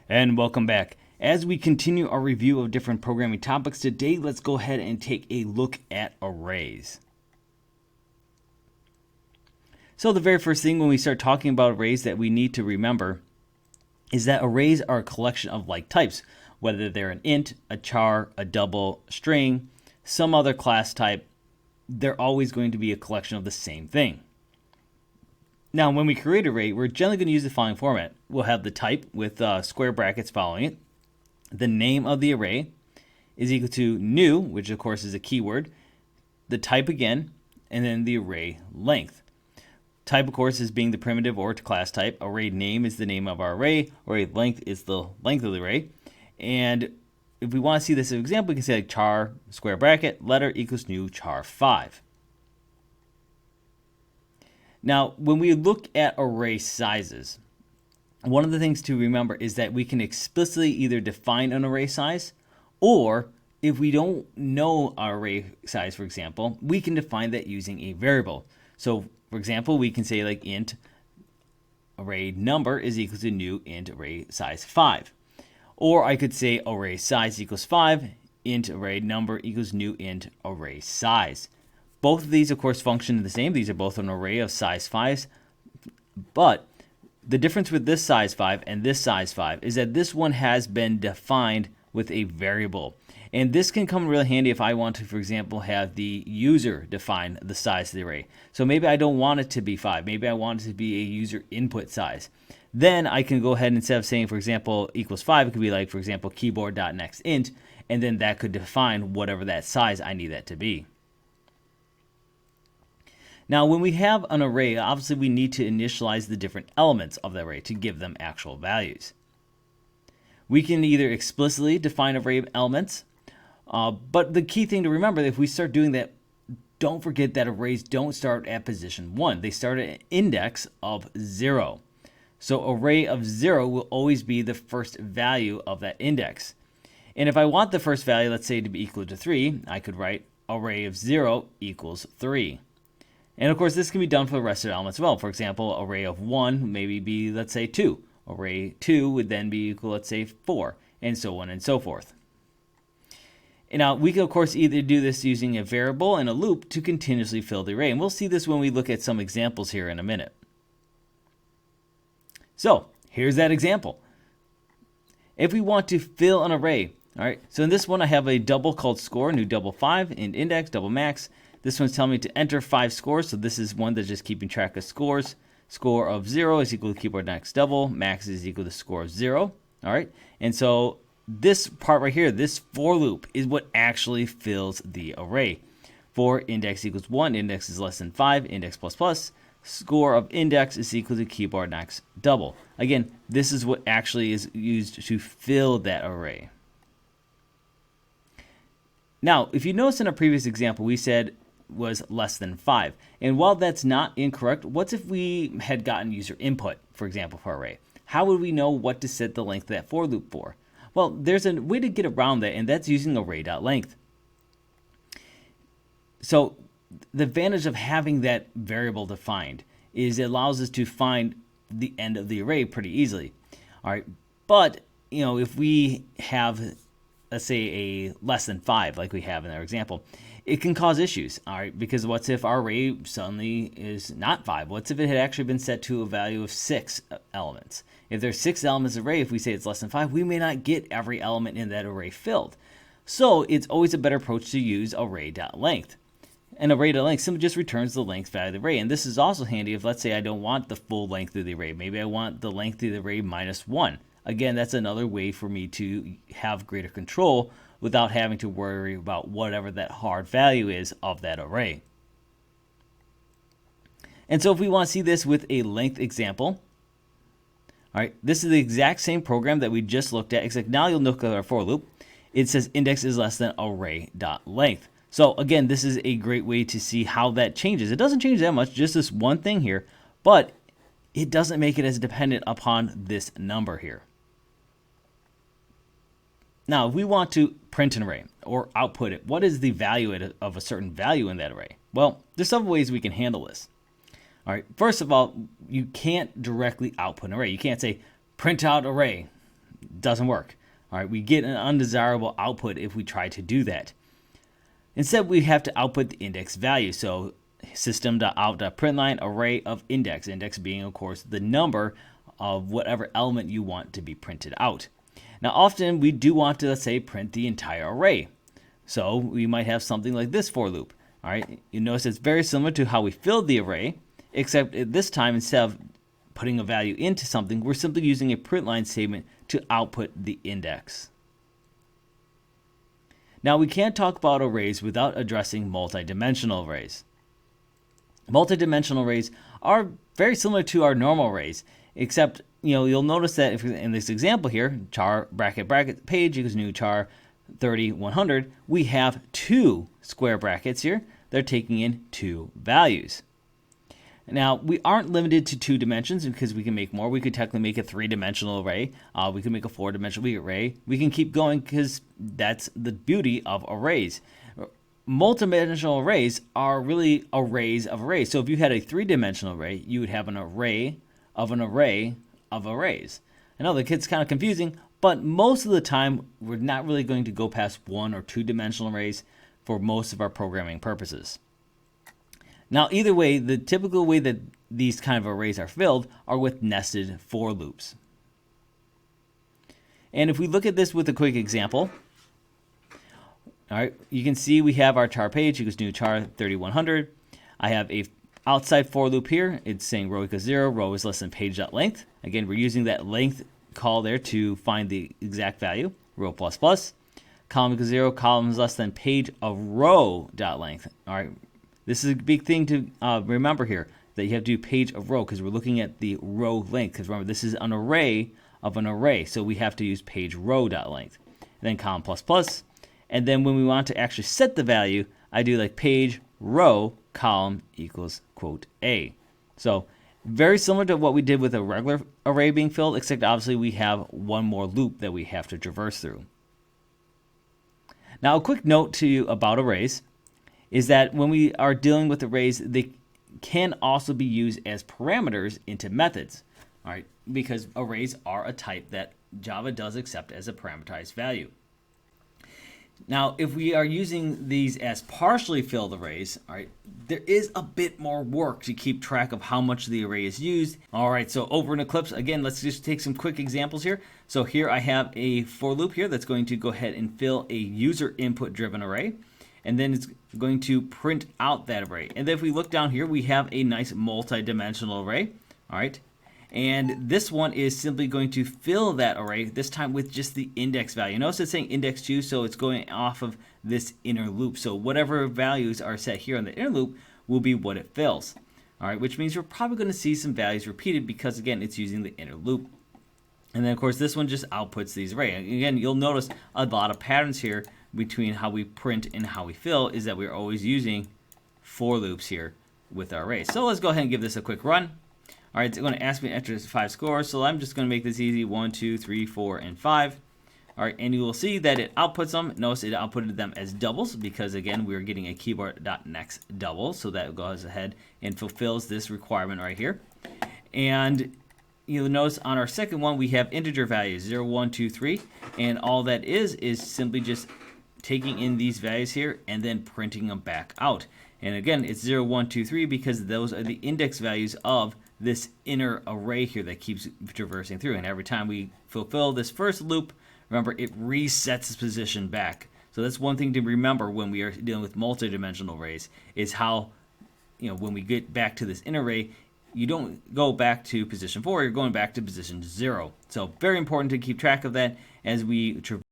And welcome back. As we continue our review of different programming topics today, let's go ahead and take a look at arrays. So the very first thing when we start talking about arrays that we need to remember is that arrays are a collection of like types, whether they're an int, a char, a double, string, some other class type, they're always going to be a collection of the same thing. Now, when we create an array, we're generally going to use the following format. We'll have the type with square brackets following it. The name of the array is equal to new, which of course is a keyword, the type again, and then the array length. Type, of course, is being the primitive or class type. Array name is the name of our array. Array length is the length of the array. And if we want to see this as an example, we can say like char, square bracket, letter equals new char 5. Now, when we look at array sizes, one of the things to remember is that we can explicitly either define an array size, or if we don't know our array size, for example, we can define that using a variable. So, for example, we can say like int array number is equal to new int array size 5. Or I could say array size equals 5, int array number equals new int array size. Both of these, of course, function the same. These are both an array of size 5s. But the difference with this size 5 and this size 5 is that this one has been defined with a variable. And this can come really handy if I want to, for example, have the user define the size of the array. So maybe I don't want it to be 5. Maybe I want it to be a user input size. Then I can go ahead and instead of saying, for example, equals 5, it could be like, for example, keyboard.nextInt, and then that could define whatever that size I need that to be. Now, when we have an array, obviously we need to initialize the different elements of the array to give them actual values. We can either explicitly define array elements, but the key thing to remember, if we start doing that, don't forget that arrays don't start at position 1. They start at an index of 0. So array of 0 will always be the first value of that index. And if I want the first value, let's say, to be equal to 3, I could write array of 0 equals 3. And of course, this can be done for the rest of the elements as well. For example, array of 1 would maybe be, let's say, 2. Array 2 would then be equal, let's say, 4, and so on and so forth. And now, we can, of course, either do this using a variable and a loop to continuously fill the array. And we'll see this when we look at some examples here in a minute. So, here's that example. If we want to fill an array, all right, so in this one, I have a double called score, new double 5, and index, double max. This one's telling me to enter 5 scores, so this is one that's just keeping track of scores. Score of 0 is equal to keyboard next double. Max is equal to score of 0. All right, and so this part right here, this for loop, is what actually fills the array. For index equals 1, index is less than 5, index plus plus. Score of index is equal to keyboard next double. Again, this is what actually is used to fill that array. Now, if you notice in our previous example, we said was less than 5. And while that's not incorrect, what if we had gotten user input, for example, for array? How would we know what to set the length of that for loop for? Well, there's a way to get around that, and that's using array.length. So the advantage of having that variable defined is it allows us to find the end of the array pretty easily. All right, but if we have, let's say, a less than 5 like we have in our example, it can cause issues, all right, because what if our array suddenly is not 5? What if it had actually been set to a value of 6 elements? If there's 6 elements of array, if we say it's less than 5, we may not get every element in that array filled. So it's always a better approach to use array.length. And array.length simply just returns the length value of the array. And this is also handy if, let's say, I don't want the full length of the array. Maybe I want the length of the array minus 1. Again, that's another way for me to have greater control without having to worry about whatever that hard value is of that array. And so if we want to see this with a length example, all right, this is the exact same program that we just looked at, except now you'll look at our for loop. It says index is less than array.length. So again, this is a great way to see how that changes. It doesn't change that much, just this one thing here, but it doesn't make it as dependent upon this number here. Now, if we want to print an array or output it, what is the value of a certain value in that array? Well, there's several ways we can handle this. All right, first of all, you can't directly output an array. You can't say print out array. doesn't work. All right, we get an undesirable output if we try to do that. Instead, we have to output the index value. So system.out.println array of index, index being, of course, the number of whatever element you want to be printed out. Now, often we do want to, let's say, print the entire array. So we might have something like this for loop. All right, you notice it's very similar to how we filled the array, except at this time, instead of putting a value into something, we're simply using a println statement to output the index. Now, we can't talk about arrays without addressing multidimensional arrays. Multidimensional arrays are very similar to our normal arrays, except you'll notice that if in this example here, char bracket bracket page equals new char 30 100, we have two square brackets here. They're taking in two values. Now, we aren't limited to 2 dimensions because we can make more. We could technically make a 3-dimensional array. We could make a 4-dimensional array. We can keep going because that's the beauty of arrays. Multidimensional arrays are really arrays of arrays. So if you had a 3-dimensional array, you would have an array of arrays. I know that gets kind of confusing, but most of the time, we're not really going to go past 1 or 2-dimensional arrays for most of our programming purposes. Now, either way, the typical way that these kind of arrays are filled are with nested for loops. And if we look at this with a quick example, all right, you can see we have our char page equals new char 3100. I have a outside for loop here. It's saying row equals 0, row is less than page.length. Again, we're using that length call there to find the exact value, row plus plus. Column equals 0, column is less than page of row.length. All right. This is a big thing to remember here, that you have to do page of row because we're looking at the row length. Because remember, this is an array of an array, so we have to use page row.length. And then column plus plus. And then when we want to actually set the value, I do like page row column equals quote A. So very similar to what we did with a regular array being filled, except obviously we have one more loop that we have to traverse through. Now, a quick note to you about arrays is that when we are dealing with arrays, they can also be used as parameters into methods, all right? Because arrays are a type that Java does accept as a parameterized value. Now, if we are using these as partially filled arrays, all right, there is a bit more work to keep track of how much the array is used. All right, so over in Eclipse, again, let's just take some quick examples here. So here I have a for loop here that's going to go ahead and fill a user input driven array. And then it's going to print out that array. And then if we look down here, we have a nice multi-dimensional array. All right. And this one is simply going to fill that array, this time with just the index value. Notice it's saying index 2, so it's going off of this inner loop. So whatever values are set here on the inner loop will be what it fills. All right, which means we're probably going to see some values repeated because, again, it's using the inner loop. And then, of course, this one just outputs these arrays. Again, you'll notice a lot of patterns here between how we print and how we fill is that we're always using for loops here with our arrays. So let's go ahead and give this a quick run. All right, it's going to ask me to enter 5 scores, so I'm just going to make this easy, 1, 2, 3, 4, and 5. All right, and you will see that it outputs them. Notice it outputted them as doubles because, again, we're getting a keyboard.next double, so that goes ahead and fulfills this requirement right here. And you'll notice on our second one, we have integer values, 0, 1, 2, 3, and all that is simply just taking in these values here and then printing them back out. And again, it's 0, 1, 2, 3 because those are the index values of this inner array here that keeps traversing through. And every time we fulfill this first loop, remember, it resets its position back. So that's one thing to remember when we are dealing with multi-dimensional arrays is how, when we get back to this inner array, you don't go back to position 4, you're going back to position 0. So very important to keep track of that as we traverse